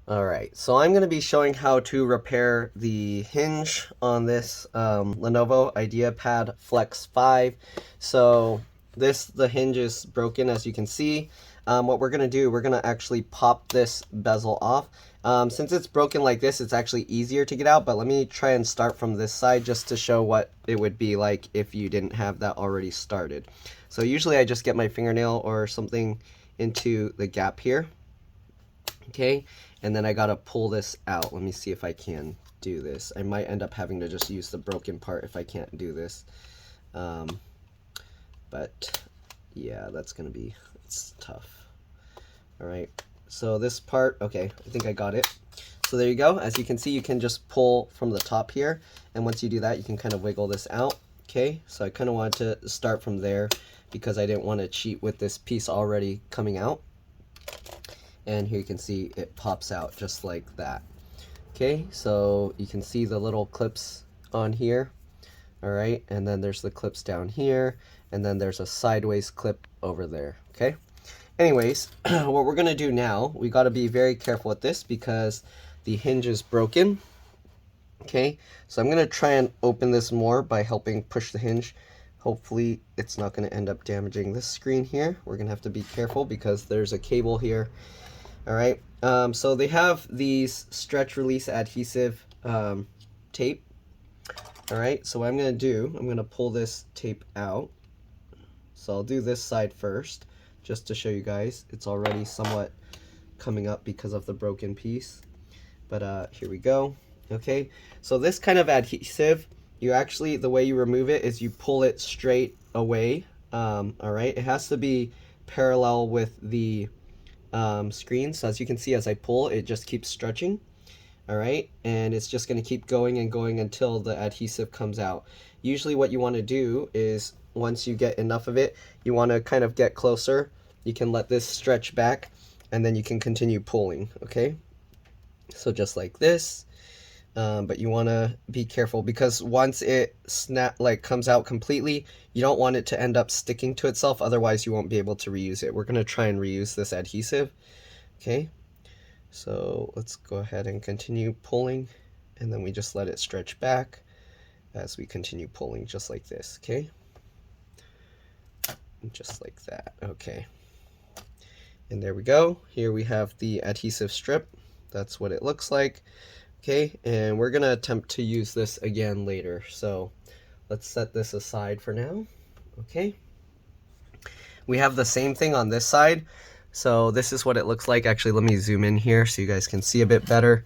Alright, so I'm going to be showing how to repair the hinge on this Lenovo IdeaPad Flex 5. So the hinge is broken, as you can see. What we're going to do, we're going to actually pop this bezel off. Since it's broken like this, it's actually easier to get out, but let me try and start from this side just to show what it would be like if you didn't have that already started. So usually I just get my fingernail or something into the gap here. Okay, and then I gotta pull this out. Let me see if I can do this. I might end up having to just use the broken part if I can't do this. But yeah, it's tough. All right, so this part, okay, I think I got it. So there you go. As you can see, you can just pull from the top here, and once you do that, you can kind of wiggle this out. Okay, so I kind of wanted to start from there because I didn't want to cheat with this piece already coming out. And here you can see it pops out just like that. Okay, so you can see the little clips on here. All right, and then there's the clips down here, and then there's a sideways clip over there. Okay, anyways, what we're gonna do now, we got to be very careful with this because the hinge is broken. Okay, so I'm gonna try and open this more by helping push the hinge. Hopefully it's not going to end up damaging this screen here. We're gonna have to be careful because there's a cable here. All right, so they have these stretch release adhesive tape. All right, so what I'm gonna do, I'm gonna pull this tape out. So I'll do this side first, just to show you guys. It's already somewhat coming up because of the broken piece. But here we go. Okay, so this kind of adhesive, you actually, the way you remove it is you pull it straight away. All right, it has to be parallel with the screen. So as you can see, as I pull, it just keeps stretching. All right, and it's just going to keep going and going until the adhesive comes out. Usually what you want to do is once you get enough of it, you want to kind of get closer. You can let this stretch back and then you can continue pulling. Okay, so just like this. But you want to be careful because once it comes out completely, you don't want it to end up sticking to itself. Otherwise you won't be able to reuse it. We're going to try and reuse this adhesive. Okay, so let's go ahead and continue pulling, and then we just let it stretch back as we continue pulling, just like this. Okay, just like that. Okay, and there we go. Here we have the adhesive strip. That's what it looks like. Okay, and we're gonna attempt to use this again later, so let's set this aside for now. Okay, we have the same thing on this side, so this is what it looks like. Actually, let me zoom in here so you guys can see a bit better.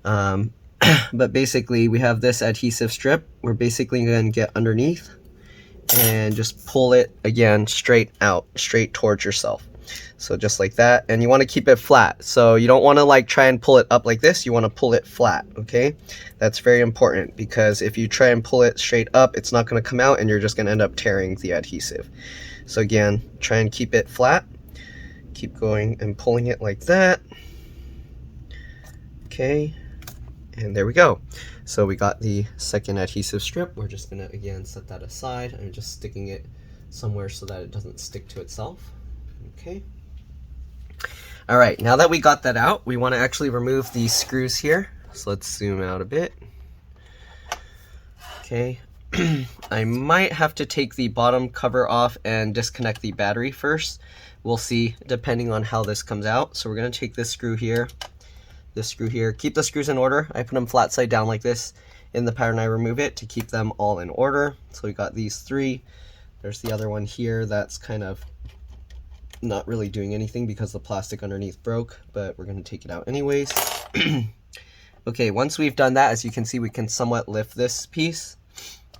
But basically we have this adhesive strip. We're basically going to get underneath and just pull it again straight out, straight towards yourself. So just like that, and you want to keep it flat. So you don't want to like try and pull it up like this. You want to pull it flat. Okay, that's very important because if you try and pull it straight up, it's not going to come out and you're just going to end up tearing the adhesive. So again, try and keep it flat. Keep going and pulling it like that. Okay, and there we go. So we got the second adhesive strip. We're just going to again set that aside. I'm just sticking it somewhere so that it doesn't stick to itself. Okay. All right, now that we got that out, we want to actually remove these screws here. So let's zoom out a bit. Okay. I might have to take the bottom cover off and disconnect the battery first. We'll see depending on how this comes out. So we're going to take this screw here, this screw here. Keep the screws in order. I put them flat side down like this in the pattern I remove it to keep them all in order. So we got these three. There's the other one here that's kind of not really doing anything because the plastic underneath broke, but we're going to take it out anyways. Okay, once we've done that, as you can see, we can somewhat lift this piece.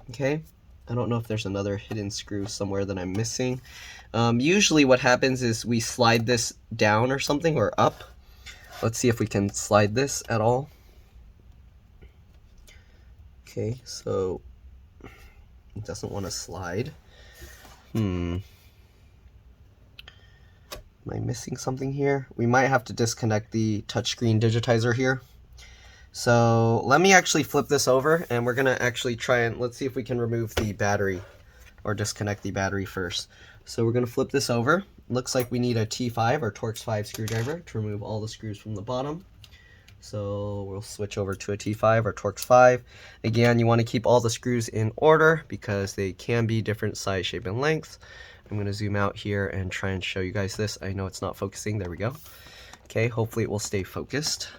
Okay, I don't know if there's another hidden screw somewhere that I'm missing. Usually what happens is we slide this down or something, or up. Let's see if we can slide this at all. Okay, so it doesn't want to slide. Am I missing something here? We might have to disconnect the touchscreen digitizer here. So let me actually flip this over and we're gonna actually try and let's see if we can remove the battery or disconnect the battery first. So we're gonna flip this over. Looks like we need a T5 or Torx 5 screwdriver to remove all the screws from the bottom. So we'll switch over to a T5 or Torx 5. Again, you want to keep all the screws in order because they can be different size, shape, and length. I'm going to zoom out here and try and show you guys this. I know it's not focusing. There we go. Okay, hopefully it will stay focused.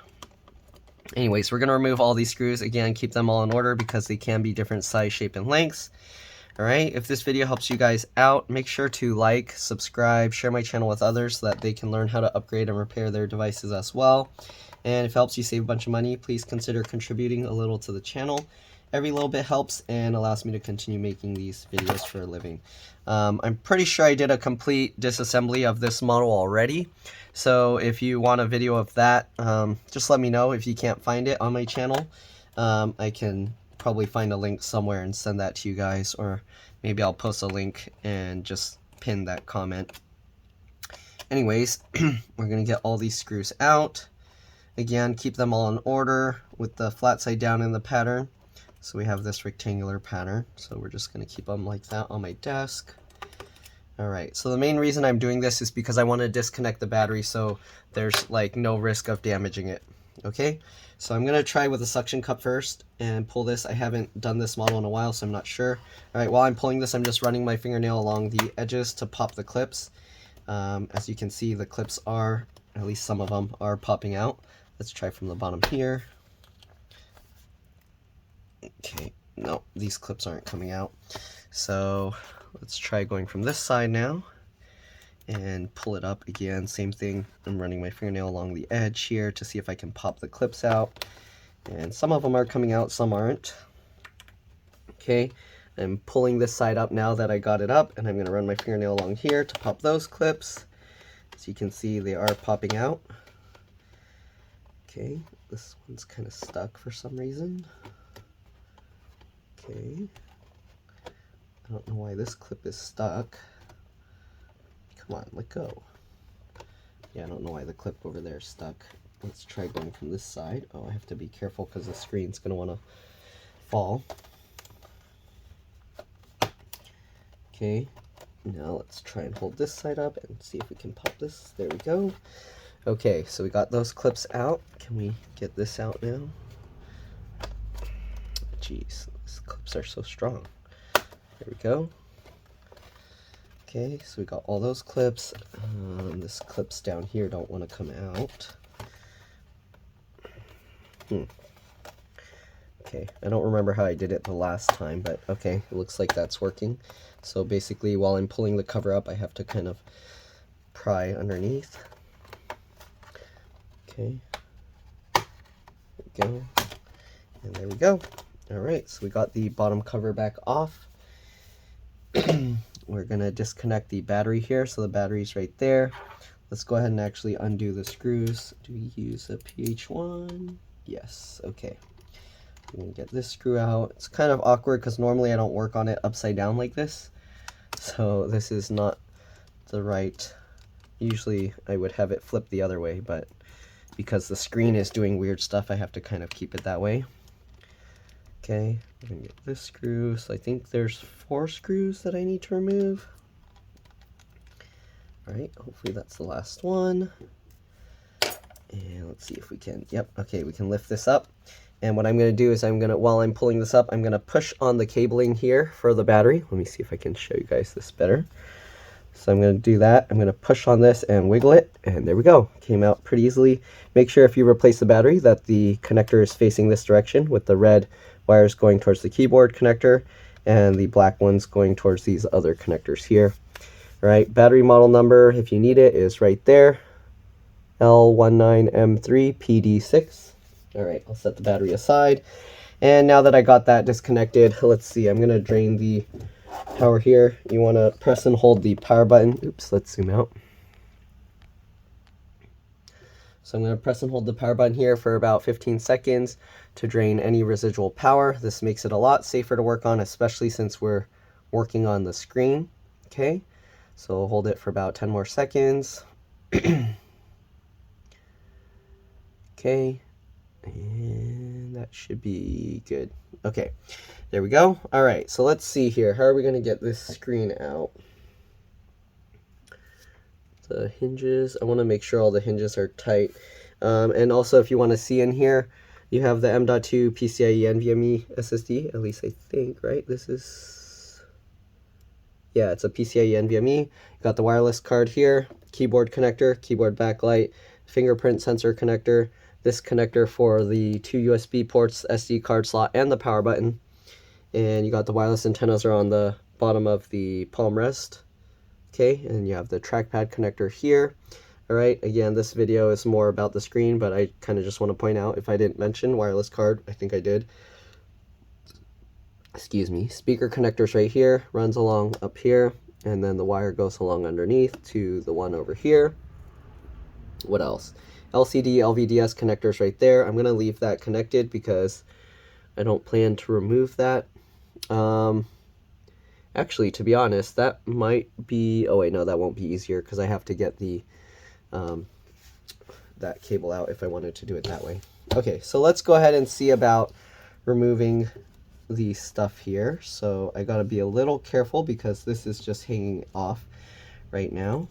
Anyways, we're going to remove all these screws. Again, keep them all in order because they can be different size, shape, and lengths. Alright, if this video helps you guys out, make sure to like, subscribe, share my channel with others so that they can learn how to upgrade and repair their devices as well. And if it helps you save a bunch of money, please consider contributing a little to the channel. Every little bit helps and allows me to continue making these videos for a living. I'm pretty sure I did a complete disassembly of this model already. So if you want a video of that, just let me know. If you can't find it on my channel, I can probably find a link somewhere and send that to you guys, or maybe I'll post a link and just pin that comment. Anyways, we're gonna get all these screws out. Again, keep them all in order with the flat side down in the pattern. So we have this rectangular pattern, so we're just gonna keep them like that on my desk. Alright, so the main reason I'm doing this is because I want to disconnect the battery so there's like no risk of damaging it. Okay, so I'm gonna try with a suction cup first and pull this. I haven't done this model in a while, so I'm not sure. Alright, while I'm pulling this, I'm just running my fingernail along the edges to pop the clips. As you can see, the clips are, at least some of them, are popping out. Let's try from the bottom here. Okay, no, these clips aren't coming out. So let's try going from this side now and pull it up again. Same thing, I'm running my fingernail along the edge here to see if I can pop the clips out. And some of them are coming out, some aren't. Okay, I'm pulling this side up now that I got it up, and I'm going to run my fingernail along here to pop those clips. As you can see, they are popping out. Okay, this one's kind of stuck for some reason. Okay, I don't know why this clip is stuck. Come on, let go. Yeah, I don't know why the clip over there is stuck. Let's try going from this side. Oh, I have to be careful because the screen's going to want to fall. Okay, now let's try and hold this side up and see if we can pop this. There we go. Okay, so we got those clips out. Can we get this out now? Jeez, these clips are so strong. There we go. Okay, so we got all those clips. This clips down here don't want to come out. Okay, I don't remember how I did it the last time, but okay, it looks like that's working. So basically, while I'm pulling the cover up, I have to kind of pry underneath. Okay, there we go, and there we go. Alright, so we got the bottom cover back off. We're going to disconnect the battery here, so the battery's right there. Let's go ahead and actually undo the screws. Do we use a PH1? Yes, okay. I'm going to get this screw out. It's kind of awkward because normally I don't work on it upside down like this. So this is not the right... Usually I would have it flipped the other way, but because the screen is doing weird stuff, I have to kind of keep it that way. Okay, I'm going to get this screw. So I think there's 4 screws that I need to remove. Alright, hopefully that's the last one. And let's see if we can, yep, okay, we can lift this up. And what I'm going to do is while I'm pulling this up, I'm going to push on the cabling here for the battery. Let me see if I can show you guys this better. So I'm going to do that. I'm going to push on this and wiggle it, and there we go. Came out pretty easily. Make sure if you replace the battery that the connector is facing this direction, with the red wires going towards the keyboard connector and the black ones going towards these other connectors here. All right, battery model number, if you need it, is right there. L19M3PD6. All right, I'll set the battery aside. And now that I got that disconnected, let's see, I'm going to drain the power here. You want to press and hold the power button. Oops, let's zoom out. So I'm going to press and hold the power button here for about 15 seconds to drain any residual power. This makes it a lot safer to work on, especially since we're working on the screen. Okay, so we'll hold it for about 10 more seconds. Okay, and that should be good. Okay, there we go. All right, so let's see here. How are we going to get this screen out? The hinges, I want to make sure all the hinges are tight. And also, if you want to see in here, you have the M.2 PCIe NVMe SSD, at least I think, right? This is, yeah, it's a PCIe NVMe. You got the wireless card here, keyboard connector, keyboard backlight, fingerprint sensor connector, this connector for the 2 USB ports, SD card slot, and the power button. And you got the wireless antennas are on the bottom of the palm rest. Okay, and you have the trackpad connector here. All right, again, this video is more about the screen, but I kind of just want to point out, if I didn't mention wireless card, I think I did. Excuse me. Speaker connectors right here, runs along up here, and then the wire goes along underneath to the one over here. What else? LCD, LVDS connectors right there. I'm going to leave that connected because I don't plan to remove that. Actually, to be honest, that might be, oh wait, no, that won't be easier because I have to get the that cable out if I wanted to do it that way. Okay, so let's go ahead and see about removing the stuff here. So I gotta be a little careful because this is just hanging off right now.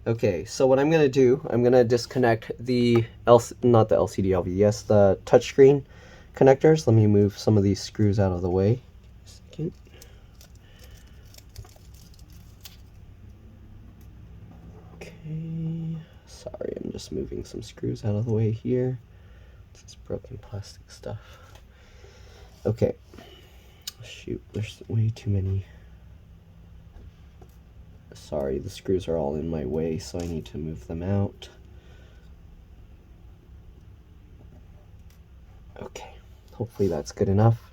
Okay, so what I'm gonna do, I'm gonna disconnect the not the LCD LVDS, the touchscreen connectors. Let me move some of these screws out of the way. Second. Okay, sorry, I'm just moving some screws out of the way here. This is broken plastic stuff. Okay, shoot, there's way too many. Sorry, the screws are all in my way, so I need to move them out. Okay, hopefully that's good enough.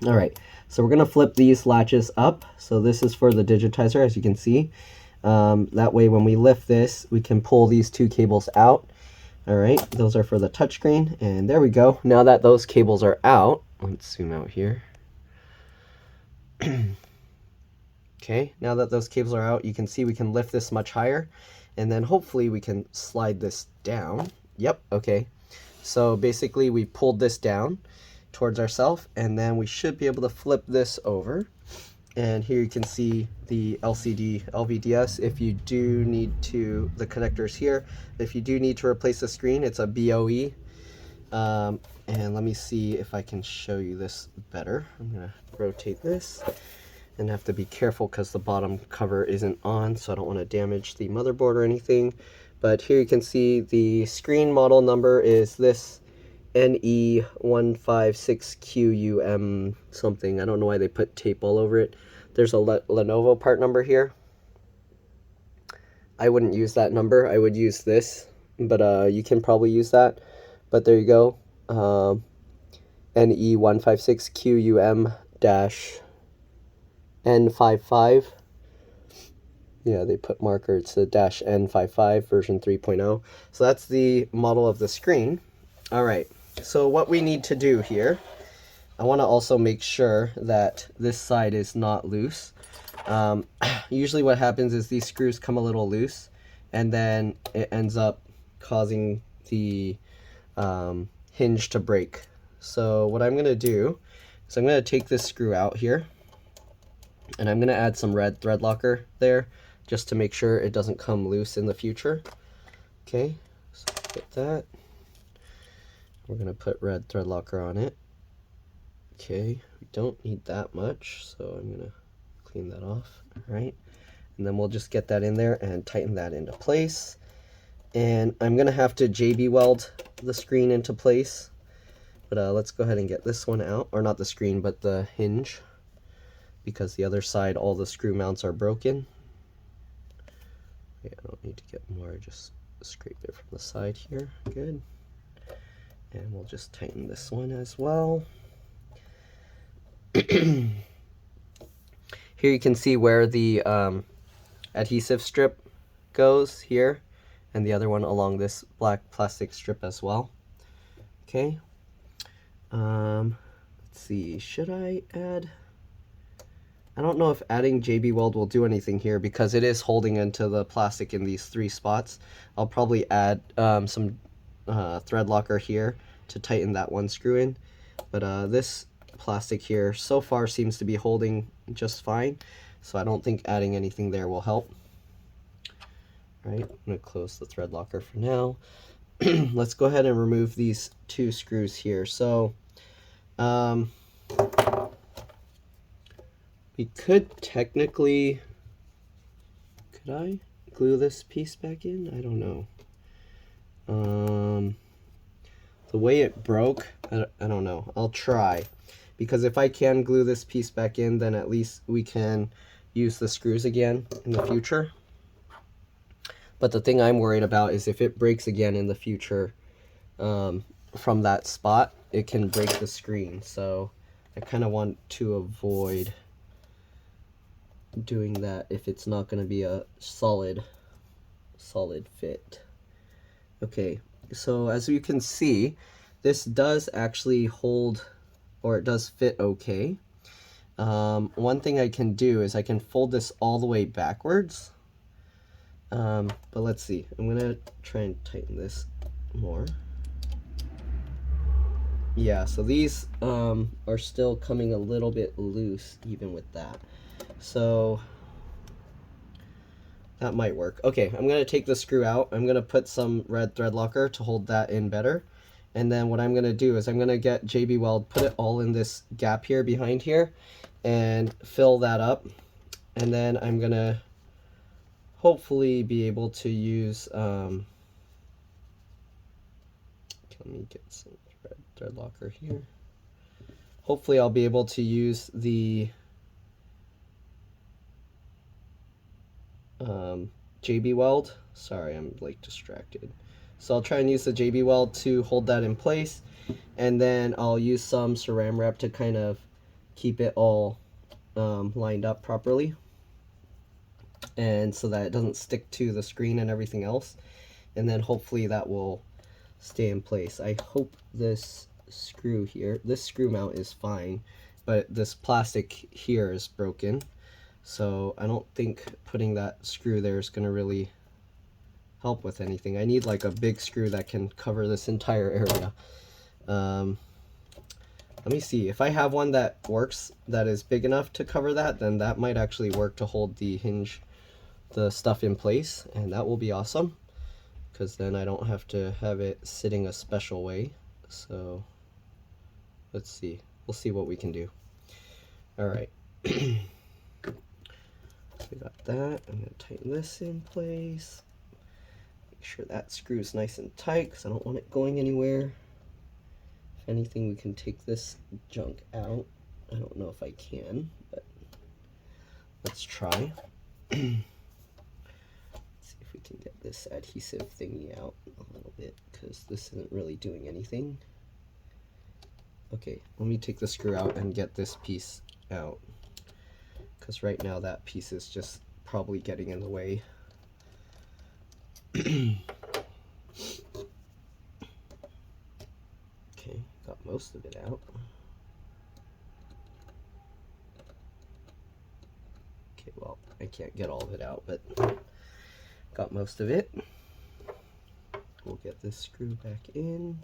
All right, so we're gonna flip these latches up. So this is for the digitizer, as you can see. That way when we lift this, we can pull these two cables out. All right, those are for the touchscreen, and there we go. Now that those cables are out, let's zoom out here. Okay, now that those cables are out, you can see we can lift this much higher, and then hopefully we can slide this down. Yep, okay. So basically we pulled this down towards ourselves, and then we should be able to flip this over. And here you can see the LCD LVDS. If you do need to, the connectors here, if you do need to replace the screen, it's a BOE. And let me see if I can show you this better. I'm gonna rotate this and have to be careful because the bottom cover isn't on, so I don't want to damage the motherboard or anything. But here you can see the screen model number is this NE156QUM something. I don't know why they put tape all over it. There's a Lenovo part number here. I wouldn't use that number. I would use this, but you can probably use that. But there you go. NE156QUM-N55. Yeah, they put marker. It's a -N55 version 3.0. So that's the model of the screen. All right. So what we need to do here, I want to also make sure that this side is not loose. Usually what happens is these screws come a little loose, and then it ends up causing the hinge to break. So what I'm going to do is I'm going to take this screw out here, and I'm going to add some red thread locker there just to make sure it doesn't come loose in the future. Okay, so get that. We're going to put red thread locker on it. Okay, we don't need that much, so I'm going to clean that off. All right, and then we'll just get that in there and tighten that into place. And I'm going to have to JB weld the screen into place. But let's go ahead and get this one out, or not the screen, but the hinge, because the other side, all the screw mounts are broken. Okay, I don't need to get more, just scrape it from the side here. Good. And we'll just tighten this one as well. Here you can see where the adhesive strip goes here, and the other one along this black plastic strip as well. Okay. Let's see, should I add? I don't know if adding JB Weld will do anything here because it is holding into the plastic in these 3 spots. I'll probably add some thread locker here to tighten that one screw in. But this plastic here so far seems to be holding just fine, so I don't think adding anything there will help. All right, I'm going to close the thread locker for now. let's go ahead and remove these 2 screws here. So we could technically, could I glue this piece back in? I don't know. The way it broke, I don't know. I'll try, because if I can glue this piece back in, then at least we can use the screws again in the future. But the thing I'm worried about is if it breaks again in the future, from that spot, it can break the screen. So I kind of want to avoid doing that if it's not going to be a solid fit. Okay, so as you can see, this does actually hold, or it does fit okay. One thing I can do is I can fold this all the way backwards. But let's see. I'm gonna try and tighten this more. Yeah, so these are still coming a little bit loose even with that. So that might work. Okay, I'm gonna take the screw out. I'm gonna put some red thread locker to hold that in better. And then what I'm gonna do is I'm gonna get JB Weld, put it all in this gap here behind here, and fill that up. And then I'm gonna hopefully be able to use, let me get some red thread locker here. Hopefully I'll be able to use the JB Weld. Sorry, I'm like distracted. So I'll try and use the JB Weld to hold that in place, and then I'll use some Saran Wrap to kind of keep it all lined up properly, and so that it doesn't stick to the screen and everything else. And then hopefully that will stay in place. I hope this screw here, this screw mount is fine, but this plastic here is broken. So I don't think putting that screw there is going to really help with anything. I need like a big screw that can cover this entire area. Let me see. If I have one that works, that is big enough to cover that, then that might actually work to hold the hinge, the stuff in place, and that will be awesome, because then I don't have to have it sitting a special way. So let's see. We'll see what we can do. All right. We got that. I'm going to tighten this in place. Make sure that screw's nice and tight because I don't want it going anywhere. If anything, we can take this junk out. I don't know if I can, but let's try. See if we can get this adhesive thingy out a little bit, because this isn't really doing anything. Okay, let me take the screw out and get this piece out, because right now that piece is just probably getting in the way. Okay, got most of it out. Okay, well, I can't get all of it out, but got most of it. We'll get this screw back in.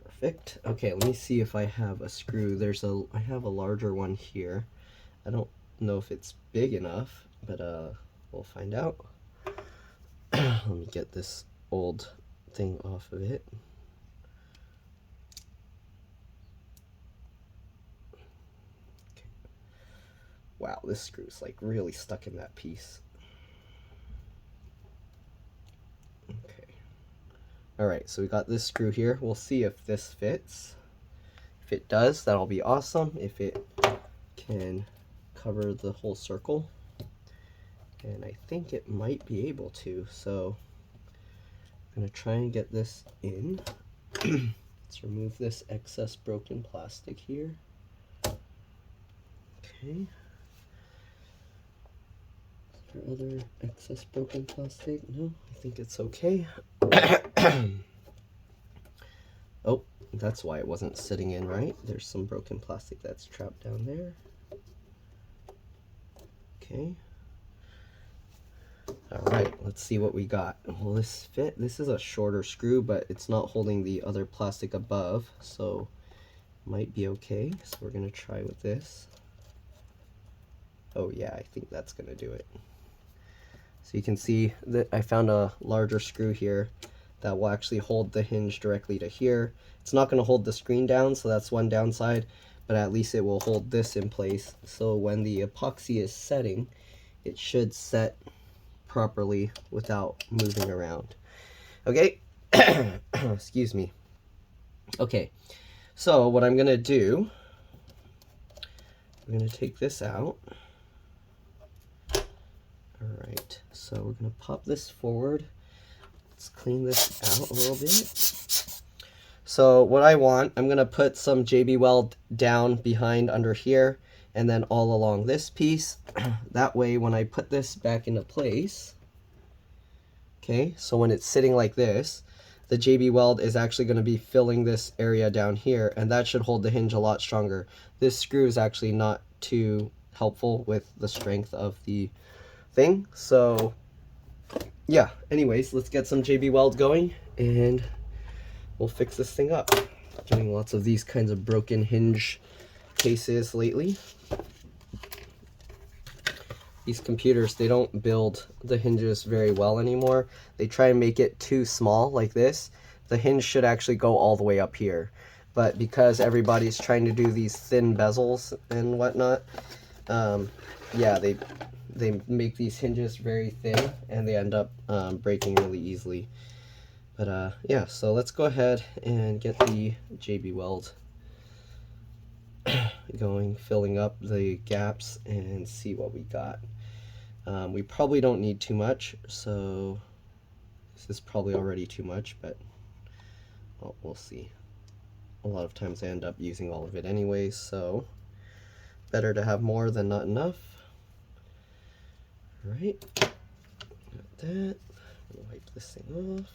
Perfect. Okay, let me see if I have a screw. I have a larger one here. I don't know if it's big enough, but we'll find out. Let me get this old thing off of it. Okay. Wow, this screw's like really stuck in that piece. Okay. Alright, so we got this screw here. We'll see if this fits. If it does, that'll be awesome. If it can cover the whole circle. And I think it might be able to, so I'm going to try and get this in. Let's remove this excess broken plastic here. Okay. Is there other excess broken plastic? No, I think it's okay. Oh, that's why it wasn't sitting in right. There's some broken plastic that's trapped down there. Okay. Alright, let's see what we got. Will this fit? This is a shorter screw, but it's not holding the other plastic above, so might be okay. So we're going to try with this. Oh yeah, I think that's going to do it. So you can see that I found a larger screw here that will actually hold the hinge directly to here. It's not going to hold the screen down, so that's one downside, but at least it will hold this in place. So when the epoxy is setting, it should set properly without moving around. Okay, excuse me. Okay, so what I'm going to do, I'm going to take this out. Alright, so we're going to pop this forward. Let's clean this out a little bit. So what I want, I'm going to put some JB Weld down behind under here and then all along this piece. That way when I put this back into place, okay, so when it's sitting like this, the JB Weld is actually going to be filling this area down here, and that should hold the hinge a lot stronger. This screw is actually not too helpful with the strength of the thing. So yeah, anyways, let's get some JB Weld going and we'll fix this thing up. Doing lots of these kinds of broken hinge cases lately. These computers, they don't build the hinges very well anymore. They try and make it too small like this. The hinge should actually go all the way up here, but because everybody's trying to do these thin bezels and whatnot, yeah, they make these hinges very thin and they end up breaking really easily. But yeah, so let's go ahead and get the JB Weld going, filling up the gaps and see what we got. We probably don't need too much, so this is probably already too much, but well, we'll see. A lot of times I end up using all of it anyways, so better to have more than not enough. Alright, got that. I'm gonna wipe this thing off.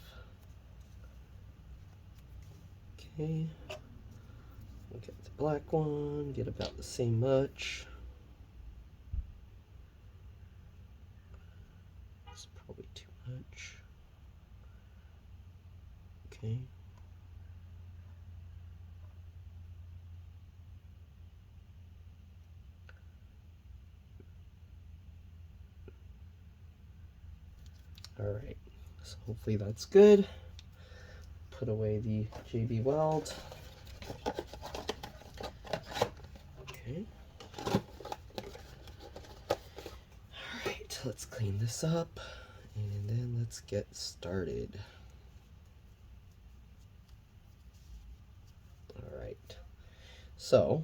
Okay, we'll get the black one, get about the same much. It's probably too much. Okay. Alright, so hopefully that's good. Put away the JB Weld. Okay. Alright, let's clean this up and then let's get started. Alright, so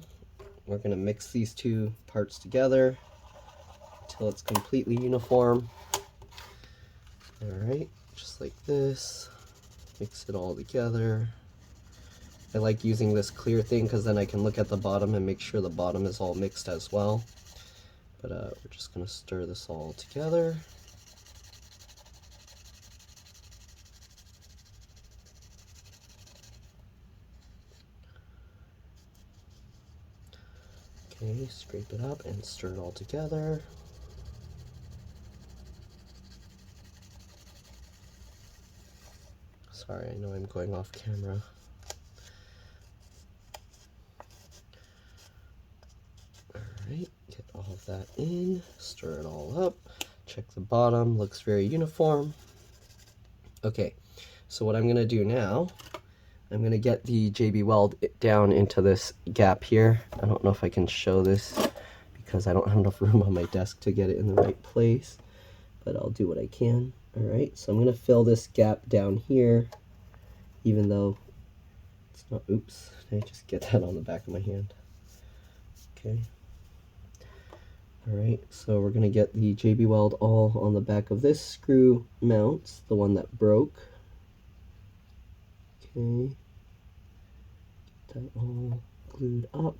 we're going to mix these two parts together until it's completely uniform. Alright, just like this. Mix it all together. I like using this clear thing because then I can look at the bottom and make sure the bottom is all mixed as well. But we're just going to stir this all together. Okay, scrape it up and stir it all together. Sorry, I know I'm going off camera. Alright, get all of that in, stir it all up, check the bottom, looks very uniform. Okay, so what I'm going to do now, I'm going to get the JB Weld down into this gap here. I don't know if I can show this because I don't have enough room on my desk to get it in the right place, but I'll do what I can. Alright, so I'm going to fill this gap down here, even though it's not, oops, did I just get that on the back of my hand? Okay. Alright, so we're going to get the JB Weld all on the back of this screw mount, the one that broke. Okay. Get that all glued up.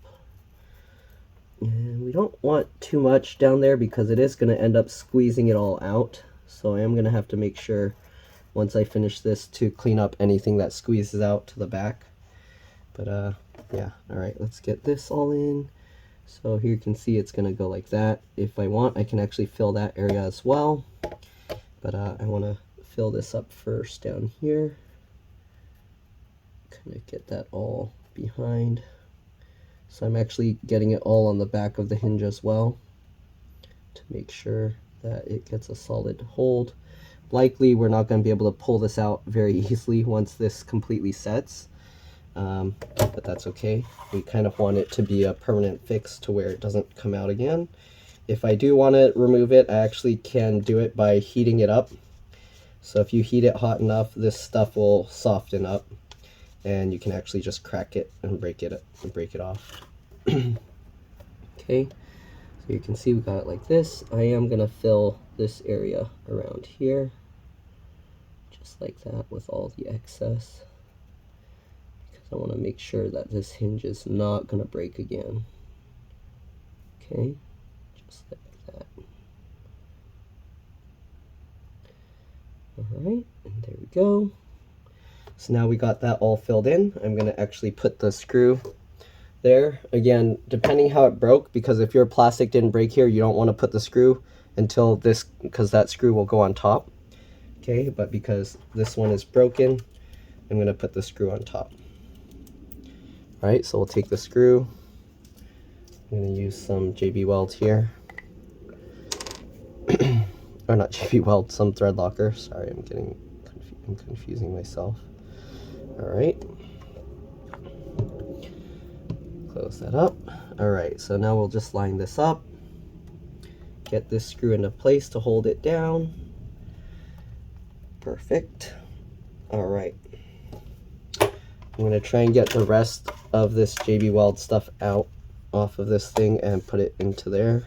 And we don't want too much down there because it is going to end up squeezing it all out. So I am going to have to make sure once I finish this to clean up anything that squeezes out to the back. But yeah, alright, let's get this all in. So here you can see it's going to go like that. If I want, I can actually fill that area as well. But I want to fill this up first down here. Kind of get that all behind. So I'm actually getting it all on the back of the hinge as well to make sure that it gets a solid hold. Likely we're not going to be able to pull this out very easily once this completely sets, but that's okay. We kind of want it to be a permanent fix to where it doesn't come out again. If I do want to remove it, I actually can do it by heating it up. So if you heat it hot enough, this stuff will soften up, and you can actually just crack it and break it off. Okay, so you can see we got it like this. I am going to fill this area around here, just like that, with all the excess, because I want to make sure that this hinge is not going to break again. Okay, just like that. Alright, and there we go. So now we got that all filled in. I'm going to actually put the screw there. Again, depending how it broke, because if your plastic didn't break here, you don't want to put the screw until this, because that screw will go on top. Okay, but because this one is broken, I'm going to put the screw on top. Alright, so we'll take the screw. I'm going to use some JB Weld here. Or not JB Weld, some thread locker. Sorry, I'm confusing myself. Alright. Close that up. Alright, so now we'll just line this up. Get this screw into place to hold it down. Perfect. Alright. I'm going to try and get the rest of this JB Weld stuff out off of this thing and put it into there.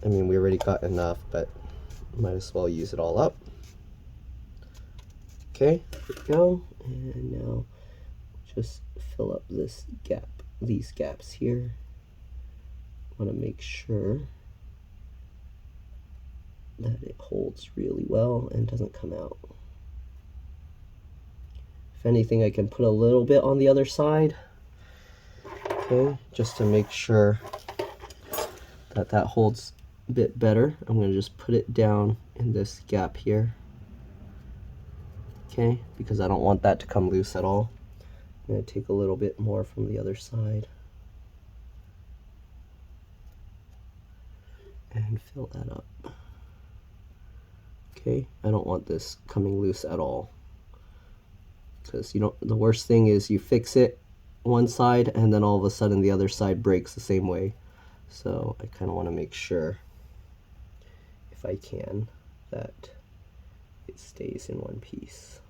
I mean, we already got enough, but might as well use it all up. Okay, there we go. And now just fill up this gap, these gaps here. Want to make sure that it holds really well and doesn't come out. If anything, I can put a little bit on the other side. Okay, just to make sure that that holds a bit better. I'm going to just put it down in this gap here. Okay, because I don't want that to come loose at all. I'm going to take a little bit more from the other side and fill that up. Okay, I don't want this coming loose at all, because you don't, the worst thing is you fix it one side and then all of a sudden the other side breaks the same way. So I kind of want to make sure, if I can, that it stays in one piece.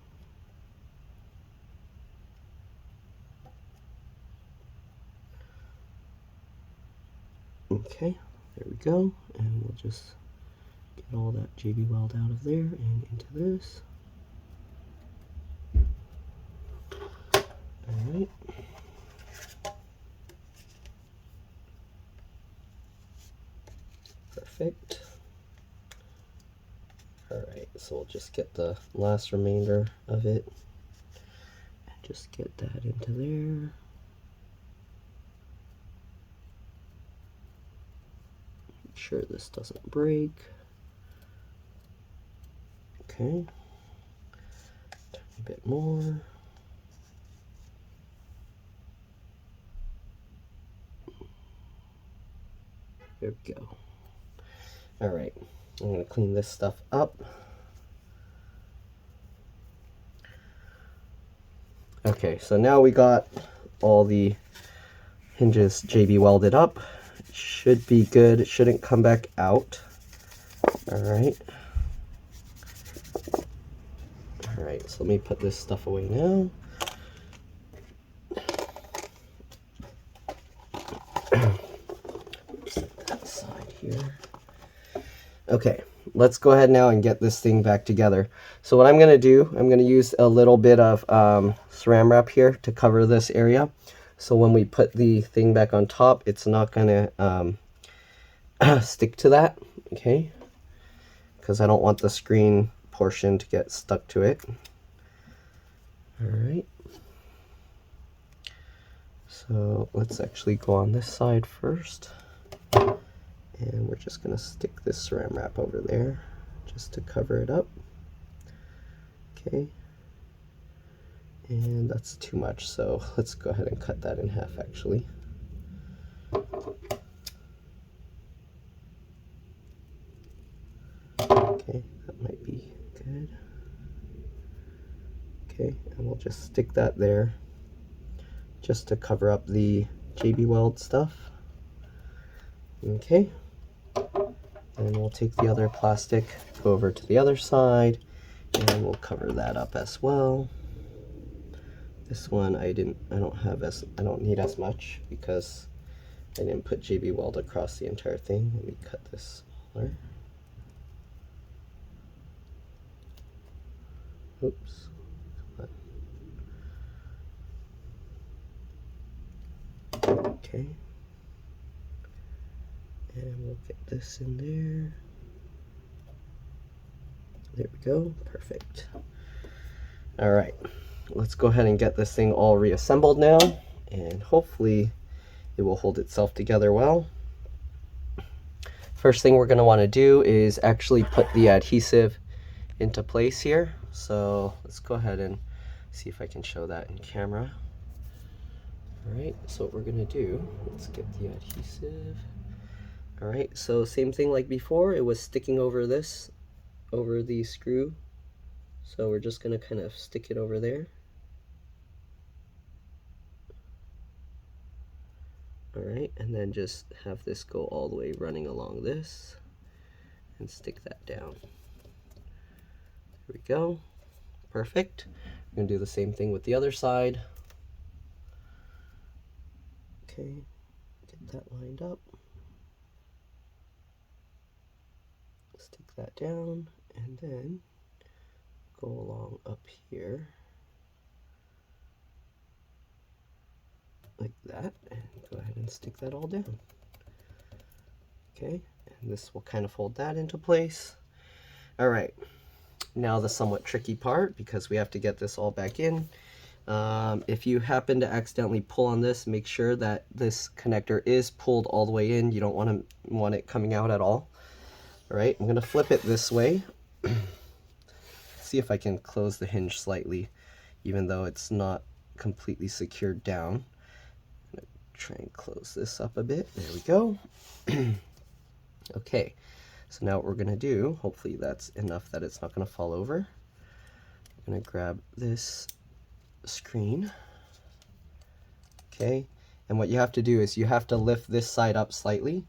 Okay, there we go, and we'll just get all that JB Weld out of there and into this. Alright. Perfect. Alright, so we'll just get the last remainder of it and just get that into there. Make sure this doesn't break. Okay. Tiny bit more. There we go. Alright, I'm going to clean this stuff up. Okay, so now we got all the hinges JB welded up. It should be good. It shouldn't come back out. Alright. Alright, so let me put this stuff away now. Set that aside here. Okay, let's go ahead now and get this thing back together. So what I'm going to do, I'm going to use a little bit of saran wrap here to cover this area. So when we put the thing back on top, it's not going to stick to that, okay? Because I don't want the screen portion to get stuck to it. Alright. So let's actually go on this side first. And we're just going to stick this saran wrap over there just to cover it up. Okay. And that's too much, so let's go ahead and cut that in half actually. Okay, and we'll just stick that there just to cover up the JB Weld stuff. Okay, and we'll take the other plastic, go over to the other side, and we'll cover that up as well. This one I don't need as much because I didn't put JB Weld across the entire thing. Let me cut this smaller. Oops. Okay. And we'll get this in there. There we go. Perfect. All right. Let's go ahead and get this thing all reassembled now, and hopefully it will hold itself together well. First thing we're going to want to do is actually put the adhesive into place here. So let's go ahead and see if I can show that in camera. All right, so what we're going to do, let's get the adhesive. All right, so same thing like before, it was sticking over this, over the screw. So we're just going to kind of stick it over there. All right, and then just have this go all the way running along this and stick that down. There we go. Perfect. We're going to do the same thing with the other side. Okay, get that lined up. Stick that down and then go along up here like that, and go ahead and stick that all down. Okay, and this will kind of hold that into place. All right, now the somewhat tricky part, because we have to get this all back in. If you happen to accidentally pull on this, make sure that this connector is pulled all the way in. You don't want it coming out at all. All right, I'm going to flip it this way. See if I can close the hinge slightly, even though it's not completely secured down. I'm going to try and close this up a bit. There we go. Okay, so now what we're going to do, hopefully that's enough that it's not going to fall over. I'm going to grab this screen. Okay, and what you have to do is you have to lift this side up slightly,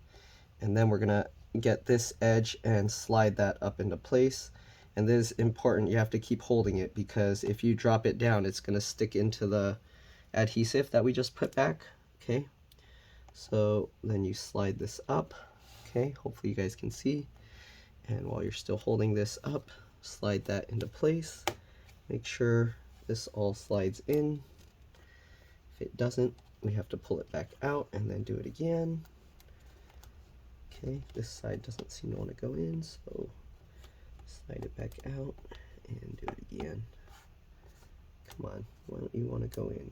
and then we're going to get this edge and slide that up into place. And this is important, you have to keep holding it, because if you drop it down, it's going to stick into the adhesive that we just put back. Okay, so then you slide this up. Okay, hopefully you guys can see. And while you're still holding this up, slide that into place. Make sure this all slides in. If it doesn't, we have to pull it back out and then do it again. Okay, this side doesn't seem to want to go in, so slide it back out and do it again. Come on, why don't you want to go in?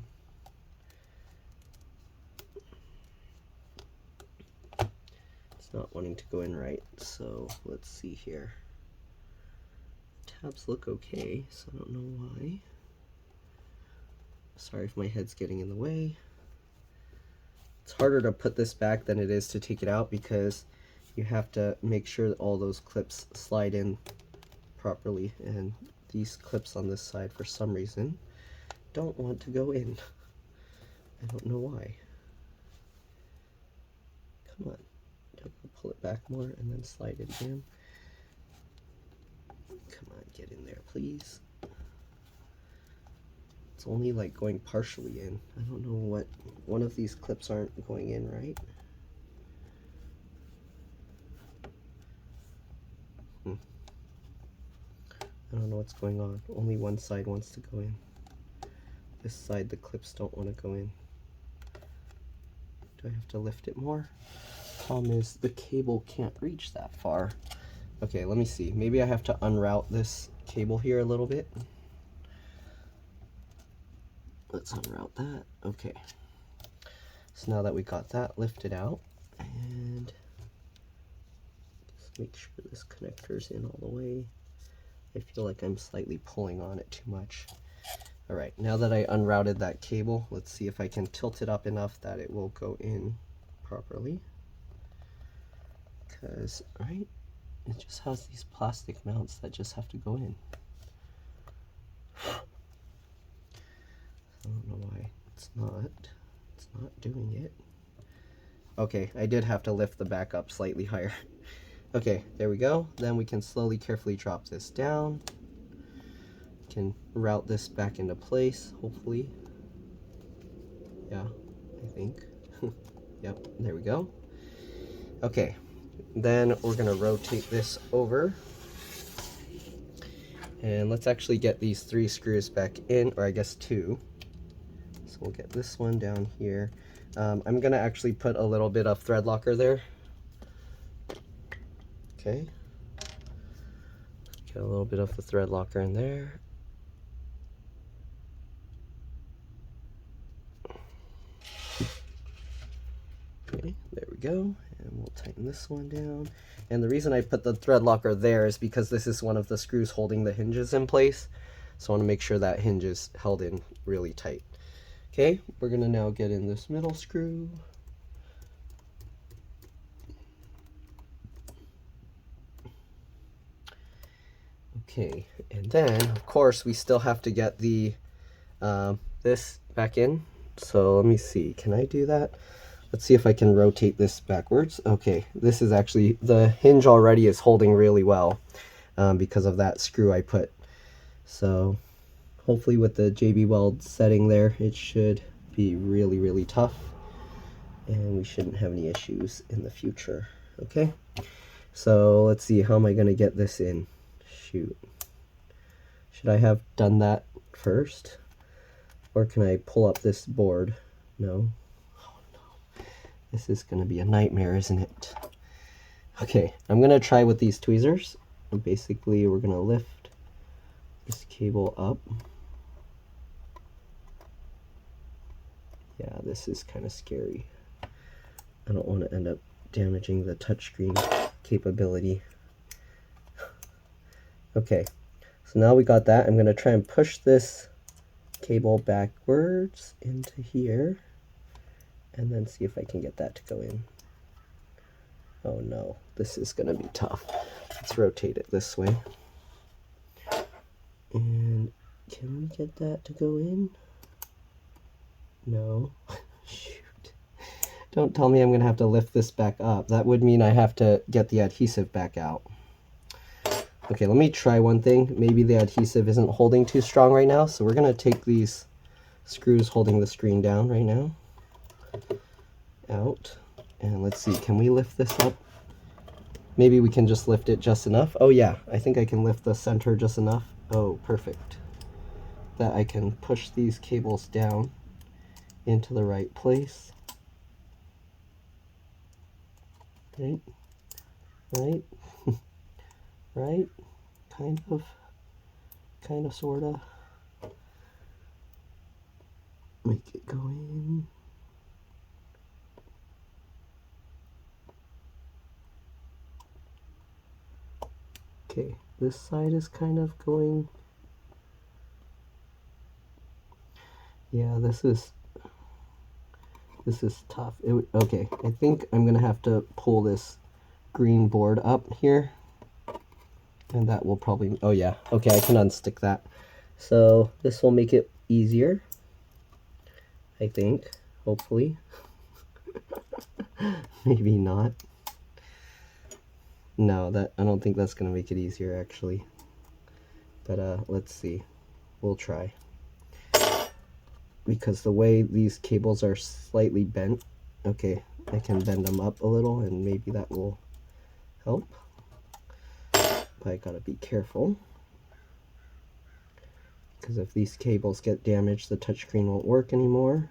It's not wanting to go in right, so let's see here. Tabs look okay, so I don't know why. Sorry if my head's getting in the way. It's harder to put this back than it is to take it out, because you have to make sure that all those clips slide in properly, and these clips on this side for some reason don't want to go in. I don't know why. Come on, pull it back more and then slide it in. Come on, get in there, please. It's only like going partially in. I don't know what, one of these clips aren't going in right. I don't know what's going on. Only one side wants to go in. This side, the clips don't want to go in. Do I have to lift it more? Problem is, the cable can't reach that far. Okay, let me see. Maybe I have to unroute this cable here a little bit. Let's unroute that. Okay. So now that we got that lifted out, and just make sure this connector's in all the way. I feel like I'm slightly pulling on it too much. All right, now that I unrouted that cable, let's see if I can tilt it up enough that it will go in properly. Because, right, it just has these plastic mounts that just have to go in. It's not doing it. Okay, I did have to lift the back up slightly higher. Okay, there we go. Then we can slowly, carefully drop this down. Can route this back into place, hopefully. Yeah, I think. Yep, there we go. Okay, then we're gonna rotate this over. And let's actually get these 3 screws back in, or I guess 2. So we'll get this one down here. I'm gonna actually put a little bit of thread locker there. Okay. Get a little bit of the thread locker in there. Okay, there we go. And we'll tighten this one down. And the reason I put the thread locker there is because this is one of the screws holding the hinges in place. So I want to make sure that hinge is held in really tight. Okay, we're gonna now get in this middle screw. Okay, and then of course we still have to get the this back in. So let me see, can I do that? Let's see if I can rotate this backwards. Okay, this is actually, the hinge already is holding really well because of that screw I put. So hopefully with the JB Weld setting there, it should be really, really tough. And we shouldn't have any issues in the future. Okay, so let's see, how am I going to get this in? Shoot. Should I have done that first? Or can I pull up this board? No. Oh no. This is going to be a nightmare, isn't it? Okay, I'm going to try with these tweezers. And basically, we're going to lift this cable up. Yeah, this is kind of scary. I don't want to end up damaging the touchscreen capability. Okay, so now we got that. I'm going to try and push this cable backwards into here and then see if I can get that to go in. Oh no, this is going to be tough. Let's rotate it this way. And can we get that to go in? No. Shoot. Don't tell me I'm going to have to lift this back up. That would mean I have to get the adhesive back out. Okay, let me try one thing. Maybe the adhesive isn't holding too strong right now, so we're going to take these screws holding the screen down right now out. And let's see, can we lift this up? Maybe we can just lift it just enough. Oh yeah, I think I can lift the center just enough. Oh, perfect. That I can push these cables down into the right place. Right, right, right, kind of, sorta. Make it go in. Okay, this side is kind of going. Yeah, this is tough. Okay, I think I'm gonna have to pull this green board up here, and that will probably, oh yeah, okay, I can unstick that. So this will make it easier, I think, hopefully. Maybe not. No, I don't think that's gonna make it easier actually. But let's see. We'll try. Because the way these cables are slightly bent, okay, I can bend them up a little and maybe that will help. But I gotta be careful. Because if these cables get damaged, the touchscreen won't work anymore.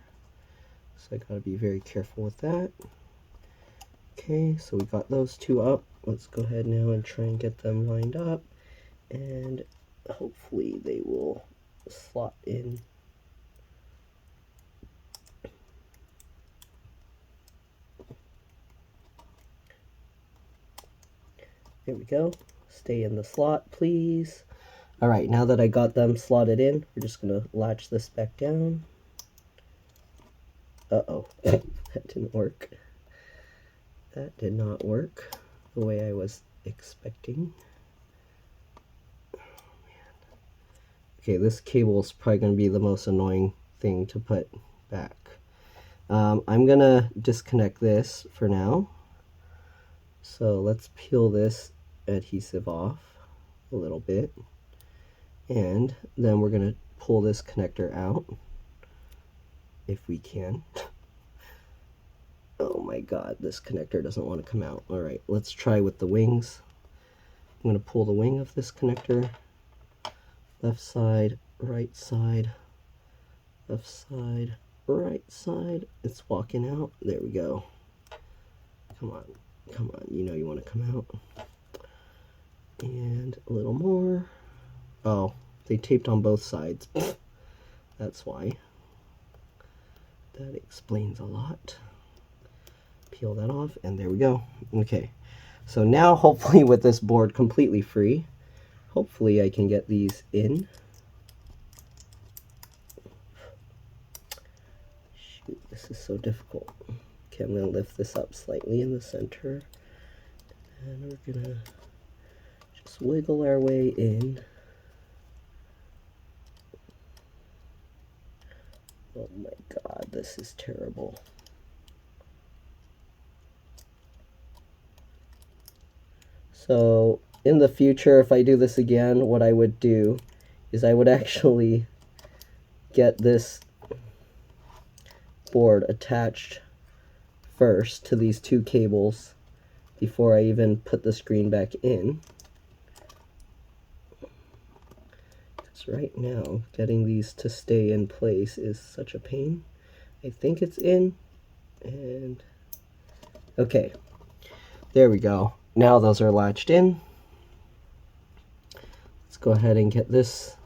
So I gotta be very careful with that. Okay, so we got those two up. Let's go ahead now and try and get them lined up. And hopefully they will slot in. There we go. Stay in the slot, please. All right, now that I got them slotted in, we're just gonna latch this back down. Uh-oh, that didn't work. That did not work the way I was expecting. Oh, man. Okay, this cable is probably gonna be the most annoying thing to put back. I'm gonna disconnect this for now. So let's peel this adhesive off a little bit. And then we're gonna pull this connector out if we can. Oh my god, this connector doesn't want to come out. Alright, let's try with the wings. I'm going to pull the wing of this connector. Left side, right side, left side, right side. It's walking out. There we go. Come on, come on. You know you want to come out. And a little more. Oh, they taped on both sides. That's why. That explains a lot. Peel that off, and there we go. Okay, so now hopefully with this board completely free, hopefully I can get these in. Shoot, this is so difficult. Okay, I'm going to lift this up slightly in the center, and we're going to just wiggle our way in. Oh my god, this is terrible. So in the future, if I do this again, what I would do is I would actually get this board attached first to these two cables before I even put the screen back in. Because right now, getting these to stay in place is such a pain. I think it's in, and okay, there we go. Now those are latched in. Let's go ahead and get this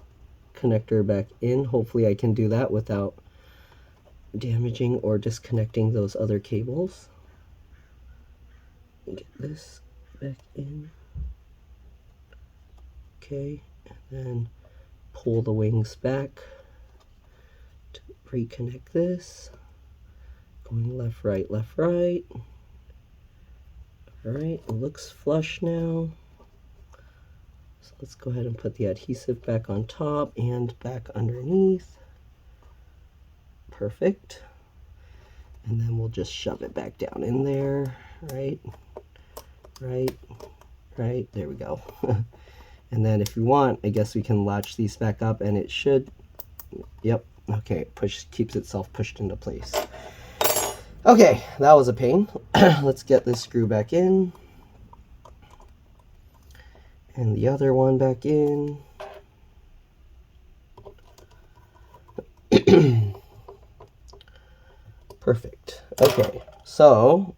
connector back in. Hopefully I can do that without damaging or disconnecting those other cables. Get this back in. Okay, and then pull the wings back to reconnect this. Going left, right, left, right. Alright, it looks flush now. So let's go ahead and put the adhesive back on top and back underneath. Perfect. And then we'll just shove it back down in there. Right, right, right. There we go. And then if you want, I guess we can latch these back up, and it should, yep, okay, keeps itself pushed into place. Okay, that was a pain. Let's get this screw back in. And the other one back in. Perfect. Okay, so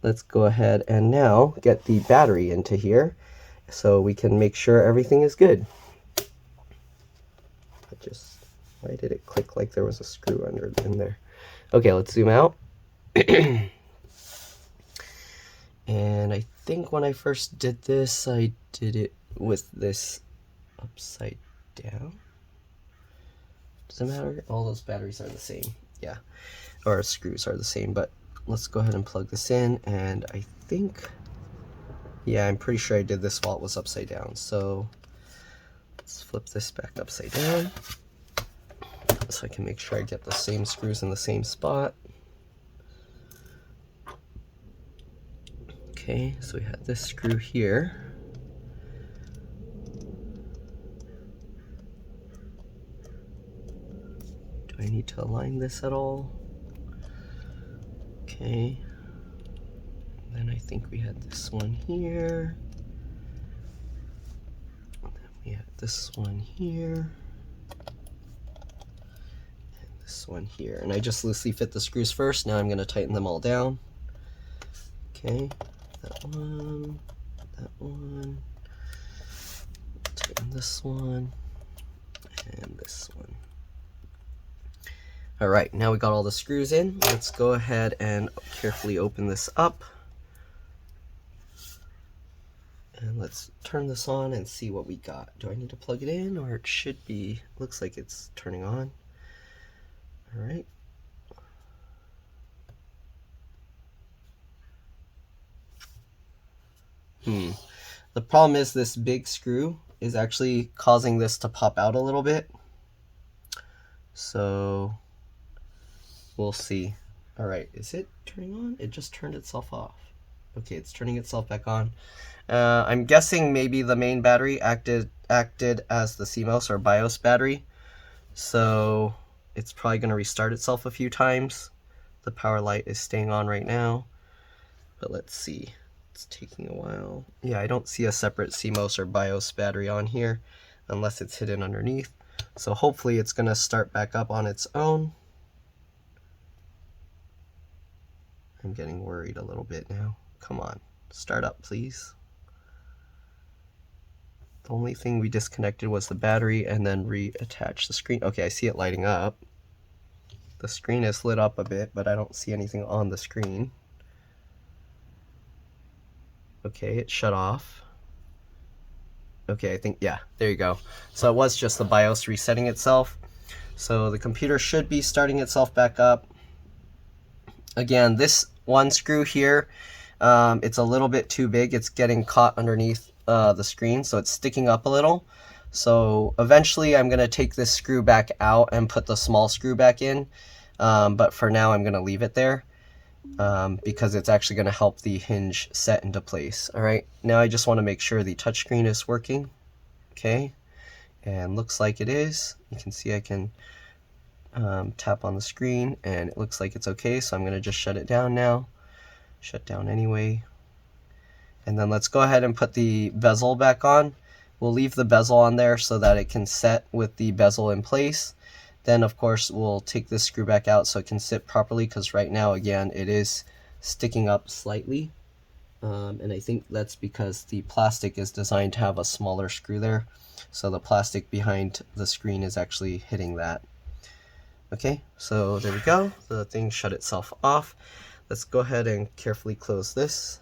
let's go ahead and now get the battery into here so we can make sure everything is good. Why did it click like there was a screw in there? Okay, let's zoom out. And I think when I first did this, I did it with this upside down. Does it matter? All those batteries are the same. Yeah, or screws are the same, but let's go ahead and plug this in. And I think, yeah, I'm pretty sure I did this while it was upside down. So let's flip this back upside down so I can make sure I get the same screws in the same spot. Okay, so we had this screw here. Do I need to align this at all? Okay. And then I think we had this one here. And then we had this one here. And this one here. And I just loosely fit the screws first. Now I'm going to tighten them all down. Okay. That one, tighten this one, and this one. All right, now we got all the screws in. Let's go ahead and carefully open this up. And let's turn this on and see what we got. Do I need to plug it in, or it should be, looks like it's turning on. All right. The problem is this big screw is actually causing this to pop out a little bit. So we'll see. All right, is it turning on? It just turned itself off. Okay, it's turning itself back on. I'm guessing maybe the main battery acted as the CMOS or BIOS battery. So it's probably going to restart itself a few times. The power light is staying on right now. But let's see. It's taking a while. Yeah, I don't see a separate CMOS or BIOS battery on here unless it's hidden underneath. So hopefully it's going to start back up on its own. I'm getting worried a little bit now. Come on, start up, please. The only thing we disconnected was the battery and then reattach the screen. Okay, I see it lighting up. The screen is lit up a bit, but I don't see anything on the screen. Okay, it shut off. Okay, I think, yeah, there you go. So it was just the BIOS resetting itself. So the computer should be starting itself back up. Again, this one screw here, it's a little bit too big. It's getting caught underneath the screen, so it's sticking up a little. So eventually I'm going to take this screw back out and put the small screw back in. But for now I'm going to leave it there because it's actually going to help the hinge set into place. All right, now I just want to make sure the touchscreen is working. Okay, and looks like it is. You can see I can tap on the screen and it looks like it's okay, so I'm going to just shut it down now. Shut down anyway. And then let's go ahead and put the bezel back on. We'll leave the bezel on there so that it can set with the bezel in place. Then of course we'll take this screw back out so it can sit properly, because right now again it is sticking up slightly. And I think that's because the plastic is designed to have a smaller screw there. So the plastic behind the screen is actually hitting that. Okay, so there we go. The thing shut itself off. Let's go ahead and carefully close this.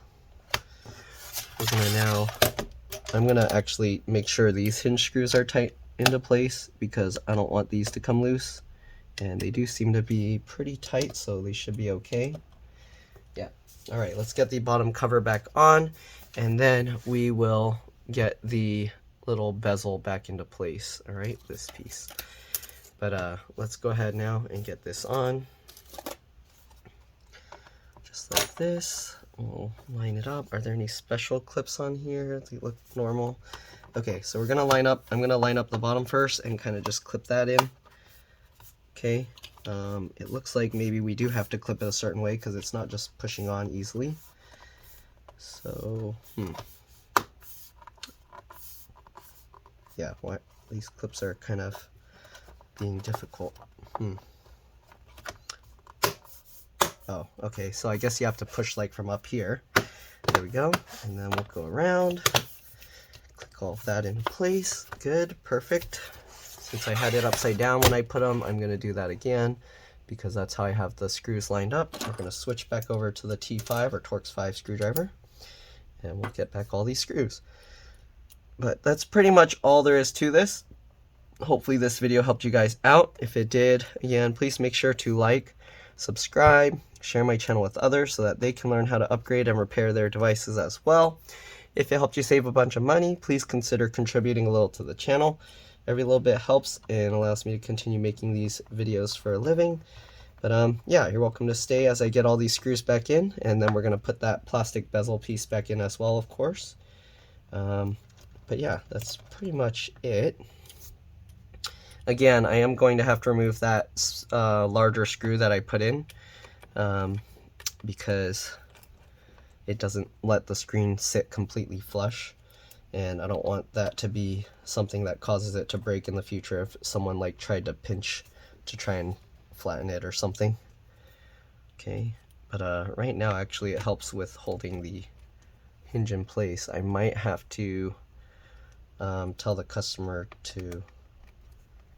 I'm gonna actually make sure these hinge screws are tight into place because I don't want these to come loose. And they do seem to be pretty tight, so they should be okay. Yeah. All right, let's get the bottom cover back on, and then we will get the little bezel back into place. All right, this piece. But let's go ahead now and get this on. Just like this. We'll line it up. Are there any special clips on here? They look normal. Okay, so we're gonna line up. I'm gonna line up the bottom first and kind of just clip that in. Okay. It looks like maybe we do have to clip it a certain way because it's not just pushing on easily. So, yeah, what? These clips are kind of being difficult. Oh, okay, so I guess you have to push like from up here. There we go. And then we'll go around, click all of that in place. Good, perfect. Since I had it upside down when I put them, I'm going to do that again because that's how I have the screws lined up. We're going to switch back over to the T5 or Torx 5 screwdriver, and we'll get back all these screws. But that's pretty much all there is to this. Hopefully this video helped you guys out. If it did, again, please make sure to like, subscribe, share my channel with others so that they can learn how to upgrade and repair their devices as well. If it helped you save a bunch of money, please consider contributing a little to the channel. Every little bit helps and allows me to continue making these videos for a living. But yeah, you're welcome to stay as I get all these screws back in, and then we're going to put that plastic bezel piece back in as well, of course. But yeah, that's pretty much it. Again, I am going to have to remove that larger screw that I put in because it doesn't let the screen sit completely flush, and I don't want that to be something that causes it to break in the future if someone like tried to pinch to try and flatten it or something. Okay, but right now actually it helps with holding the hinge in place. I might have to tell the customer to,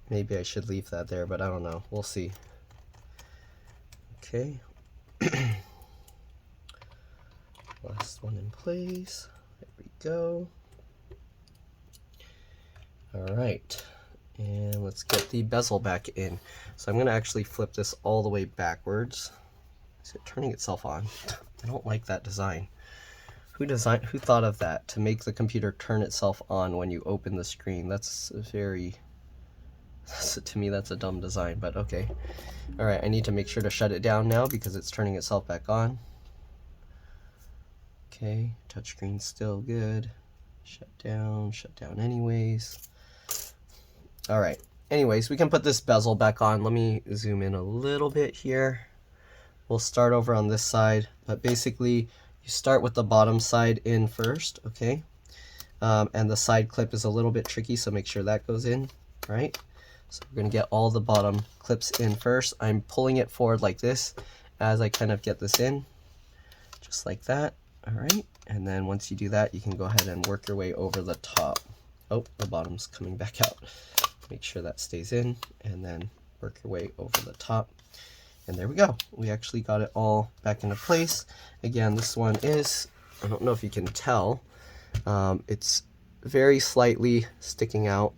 maybe I should leave that there, but I don't know. We'll see. Okay. Last one in place. There we go. All right. And let's get the bezel back in. So I'm going to actually flip this all the way backwards. Is it turning itself on? I don't like that design. Who thought of that, to make the computer turn itself on when you open the screen? That's very So to me, that's a dumb design, but okay. All right, I need to make sure to shut it down now because it's turning itself back on. Okay, touchscreen still good. Shut down anyways. All right, anyways, we can put this bezel back on. Let me zoom in a little bit here. We'll start over on this side, but basically you start with the bottom side in first, okay? And the side clip is a little bit tricky, so make sure that goes in, right? So we're gonna get all the bottom clips in first. I'm pulling it forward like this as I kind of get this in, just like that, all right? And then once you do that, you can go ahead and work your way over the top. Oh, the bottom's coming back out. Make sure that stays in, and then work your way over the top. And there we go. We actually got it all back into place. Again, this one is, I don't know if you can tell, it's very slightly sticking out.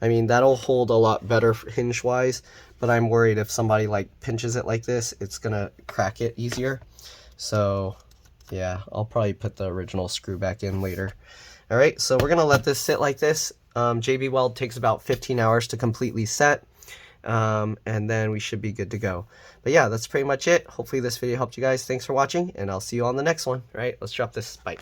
I mean, that'll hold a lot better hinge-wise, but I'm worried if somebody like pinches it like this, it's gonna crack it easier. So yeah, I'll probably put the original screw back in later. All right, so we're gonna let this sit like this. JB Weld takes about 15 hours to completely set, and then we should be good to go. But yeah, that's pretty much it. Hopefully this video helped you guys. Thanks for watching, and I'll see you on the next one. All right, let's drop this. Bye.